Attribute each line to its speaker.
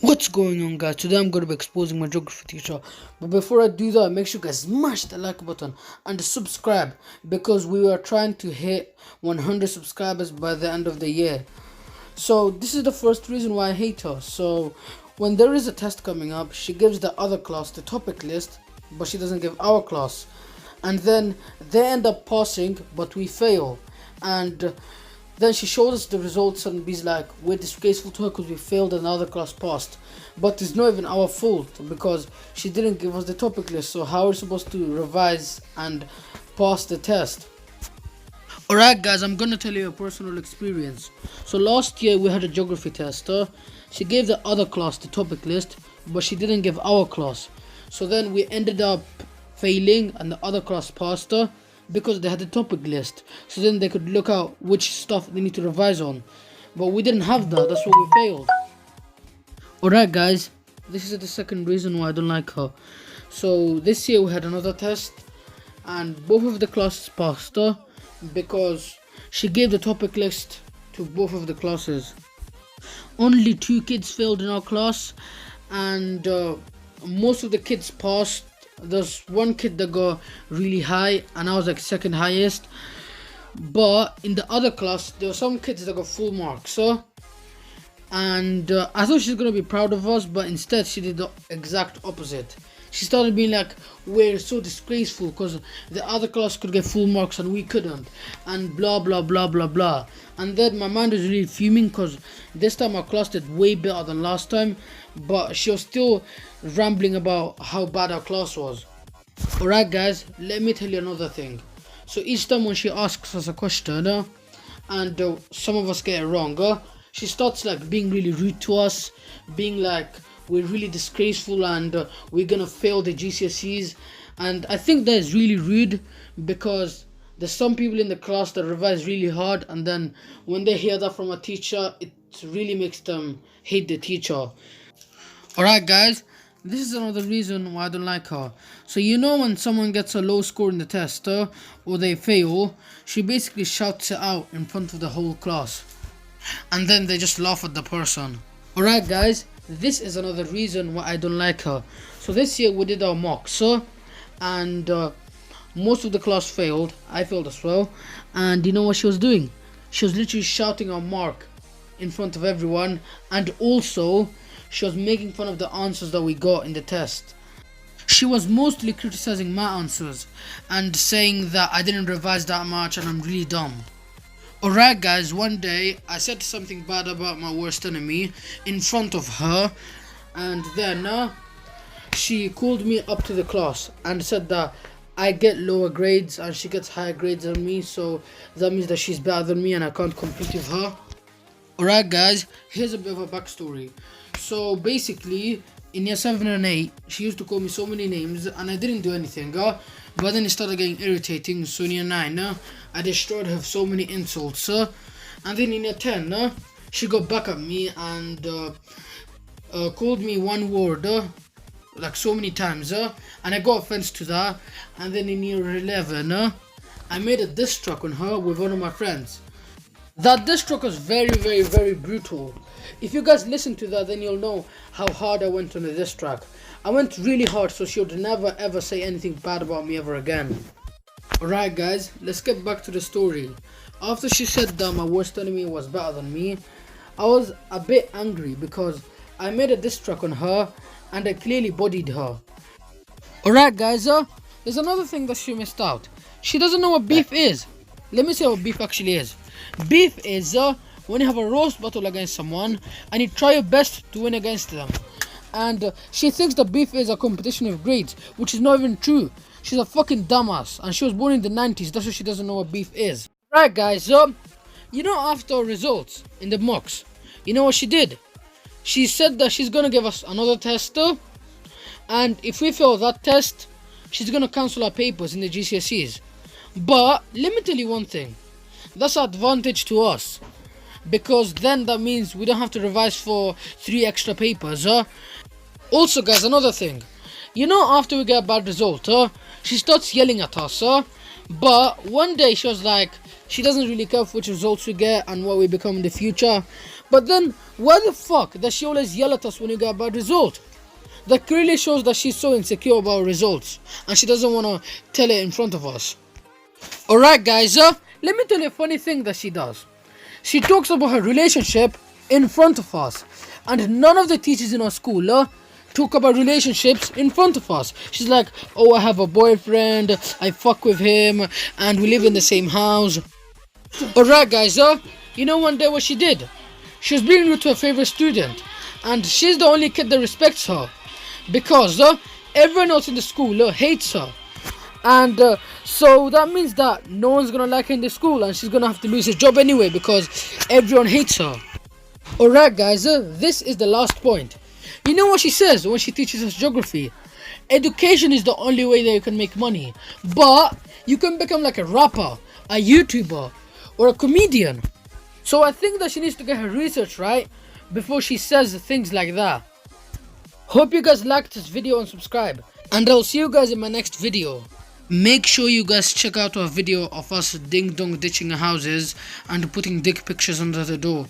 Speaker 1: What's going on, guys? Today I'm going to be exposing my geography teacher. But before I do that, make sure you guys smash the like button and subscribe, because we are trying to hit 100 subscribers by the end of the year. So this is the first reason why I hate her. So when there is a test coming up, she gives the other class the topic list, but she doesn't give our class. And then they end up passing, but we fail. And then she showed us the results and be like, we're disgraceful to her because we failed and the other class passed. But it's not even our fault because she didn't give us the topic list. So how are we supposed to revise and pass the test? Alright guys, I'm gonna tell you a personal experience. So last year we had a geography test. She gave the other class the topic list, but she didn't give our class. So then we ended up failing and the other class passed her because they had the topic list. So then they could look out which stuff they need to revise on. But we didn't have that, that's why we failed. Alright guys, this is the second reason why I don't like her. So this year we had another test and both of the classes passed her because she gave the topic list to both of the classes. Only 2 kids failed in our class, and most of the kids passed. There's one kid that got really high and I was like second highest, but in the other class there were some kids that got full marks. And I thought she's gonna be proud of us, but instead she did the exact opposite. She started being like, we're so disgraceful because the other class could get full marks and we couldn't, and blah blah blah blah blah. And then my mind was really fuming because this time our class did way better than last time, but she was still rambling about how bad our class was. Alright guys, let me tell you another thing. So each time when she asks us a question and some of us get it wrong, she starts like being really rude to us, being like, we're really disgraceful and we're gonna fail the GCSEs. And I think that is really rude because there's some people in the class that revise really hard, and then when they hear that from a teacher, it really makes them hate the teacher. Alright guys, this is another reason why I don't like her. So you know when someone gets a low score in the test or they fail, she basically shouts it out in front of the whole class, and then they just laugh at the person. Alright guys, this is another reason why I don't like her. So this year we did our mocks, and most of the class failed. I failed as well. And you know what she was doing? She was literally shouting our mark in front of everyone, and also she was making fun of the answers that we got in the test. She was mostly criticizing my answers and saying that I didn't revise that much and I'm really dumb. Alright guys, one day I said something bad about my worst enemy in front of her, and then she called me up to the class and said that I get lower grades and she gets higher grades than me, so that means that she's better than me and I can't compete with her. Alright guys, here's a bit of a backstory. So basically, in year 7 and 8, she used to call me so many names and I didn't do anything, but then it started getting irritating. So in year 9, I destroyed her with so many insults, and then in year 10, she got back at me and called me one word like so many times, and I got offense to that. And then in year 11, I made a diss track on her with one of my friends. That diss track was very brutal. If you guys listen to that, then you'll know how hard I went on the diss track. I went really hard, so she would never ever say anything bad about me ever again. Alright guys, let's get back to the story. After she said that my worst enemy was better than me, I was a bit angry because I made a diss track on her and I clearly bodied her. Alright guys, there's another thing that she missed out. She doesn't know what beef is. Let me say what beef actually is. Beef is when you have a roast battle against someone and you try your best to win against them. And she thinks that beef is a competition of grades, which is not even true. She's a fucking dumbass and she was born in the 90s, that's why she doesn't know what beef is. Right guys, you know, after our results in the mocks, you know what she did? She said that she's gonna give us another test, and if we fail that test, she's gonna cancel our papers in the GCSEs. But let me tell you one thing, that's an advantage to us, because then that means we don't have to revise for 3 extra papers. Also guys, another thing, you know, after we get a bad result, she starts yelling at us, but one day she was like, she doesn't really care which results we get and what we become in the future, But then, why the fuck does she always yell at us when you get a bad result? That clearly shows that she's so insecure about her results and she doesn't want to tell it in front of us. Alright guys, let me tell you a funny thing that she does. She talks about her relationship in front of us, and none of the teachers in our school talk about relationships in front of us. She's like, oh, I have a boyfriend, I fuck with him, and we live in the same house. Alright guys, you know one day what she did? She was being rude to her favorite student, and she's the only kid that respects her because everyone else in the school hates her. And so that means that no one's gonna like her in the school, and she's gonna have to lose her job anyway because everyone hates her. Alright guys, this is the last point. You know what she says when she teaches us geography? Education is the only way that you can make money, but you can become like a rapper, a YouTuber, or a comedian. So I think that she needs to get her research right before she says things like that. Hope you guys liked this video and subscribe, and I'll see you guys in my next video. Make sure you guys check out our video of us ding dong ditching houses and putting dick pictures under the door.